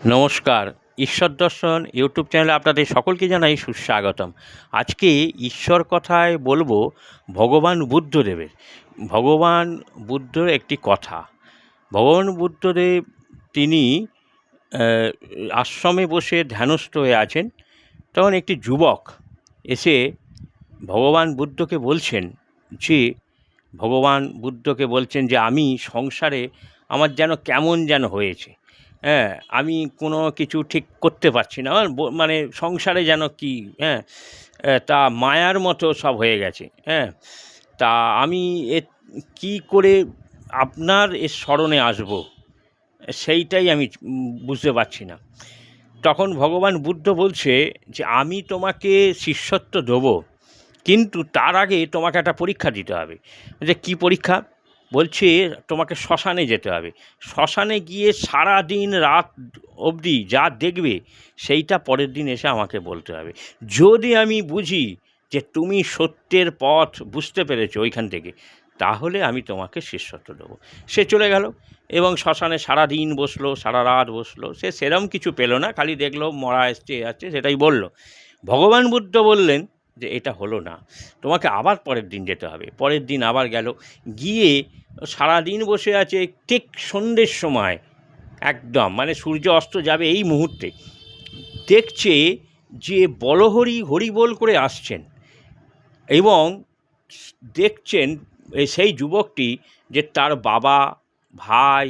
নমস্কার। ঈশ্বর দর্শন ইউটিউব চ্যানেলে আপনাদের সকলকে জানাই সুস্বাগতম। আজকে ঈশ্বর কথায় বলবো ভগবান বুদ্ধদেবের। ভগবান বুদ্ধর একটি কথা। ভগবান বুদ্ধদেব তিনি আশ্রমে বসে ধ্যানস্থ হয়ে আছেন। তখন একটি যুবক এসে ভগবান বুদ্ধকে বলছেন যে আমি সংসারে আমার যেন কেমন যেন হয়েছে। হ্যাঁ, আমি কোনো কিছু ঠিক করতে পারছি না। আমার মানে সংসারে যেন কি তা মায়ার মতো সব হয়ে গেছে। তা আমি কী করে আপনার শরণে আসব, সেইটাই আমি বুঝতে পারছি না। তখন ভগবান বুদ্ধ বলছে যে আমি তোমাকে শিষ্যত্ব দেবো, কিন্তু তার আগে তোমাকে একটা পরীক্ষা দিতে হবে। যে কী পরীক্ষা? বলছে তোমাকে শ্মশানে যেতে হবে। শ্মশানে গিয়ে সারা দিন রাত অবধি যা দেখবে সেইটা পরের দিন এসে আমাকে বলতে হবে। যদি আমি বুঝি যে তুমি সত্যের পথ বুঝতে পেরেছো ওইখান থেকে, তাহলে আমি তোমাকে শিষ্যত্ব দেবো। সে চলে গেল এবং শ্মশানে সারা দিন বসলো, সারা রাত বসলো। সে সেরম কিছু পেল না, খালি দেখলো মরা এসছে যাচ্ছে, সেটাই বলল। ভগবান বুদ্ধ বললেন যে এটা হলো না, তোমাকে আবার পরের দিন যেতে হবে। পরের দিন আবার গেল, গিয়ে সারাদিন বসে আছে। ঠিক সন্ধ্যের সময়, একদম মানে সূর্য অস্ত যাবে এই মুহূর্তে, দেখছে যে বলহরি হরিবোল করে আসছেন এবং দেখছেন সেই যুবকটি যে তার বাবা, ভাই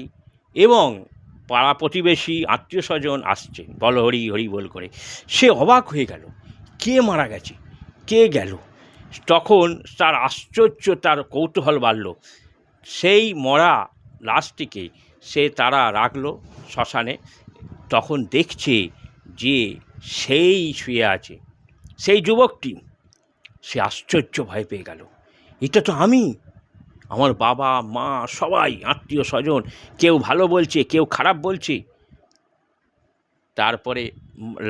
এবং পাড়া প্রতিবেশী আত্মীয় স্বজন আসছে বলহরি হরিবোল করে। সে অবাক হয়ে গেল, কে মারা গেছে, কে গেল? তখন তার আশ্চর্য, তার কৌতূহল বাড়ল। সেই মরা লাশটিকে তারা রাখলো শ্মশানে। তখন দেখছে যে সেই শুয়ে আছে, সেই যুবকটি। সে আশ্চর্য ভয় পেয়ে গেল, এটা তো আমি। আমার বাবা মা সবাই আত্মীয় স্বজন, কেউ ভালো বলছে, কেউ খারাপ বলছে। তারপরে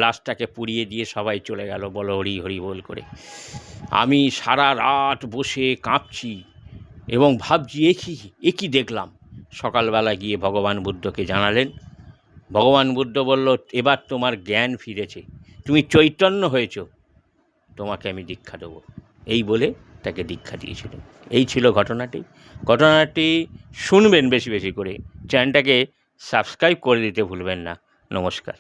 লাশটাকে পুড়িয়ে দিয়ে সবাই চলে গেল বলহরি হরিবোল করে। আমি সারা রাত বসে কাঁপছি এবং ভাবছি একই দেখলাম। সকালবেলা গিয়ে ভগবান বুদ্ধকে জানালেন। ভগবান বুদ্ধ বলল, এবার তোমার জ্ঞান ফিরেছে, তুমি চৈতন্য হয়েছ, তোমাকে আমি দীক্ষা দেবো। এই বলে তাকে দীক্ষা দিয়েছিল। এই ছিল ঘটনাটি শুনবেন বেশি বেশি করে। চ্যানেলটাকে সাবস্ক্রাইব করে দিতে ভুলবেন না। নমস্কার।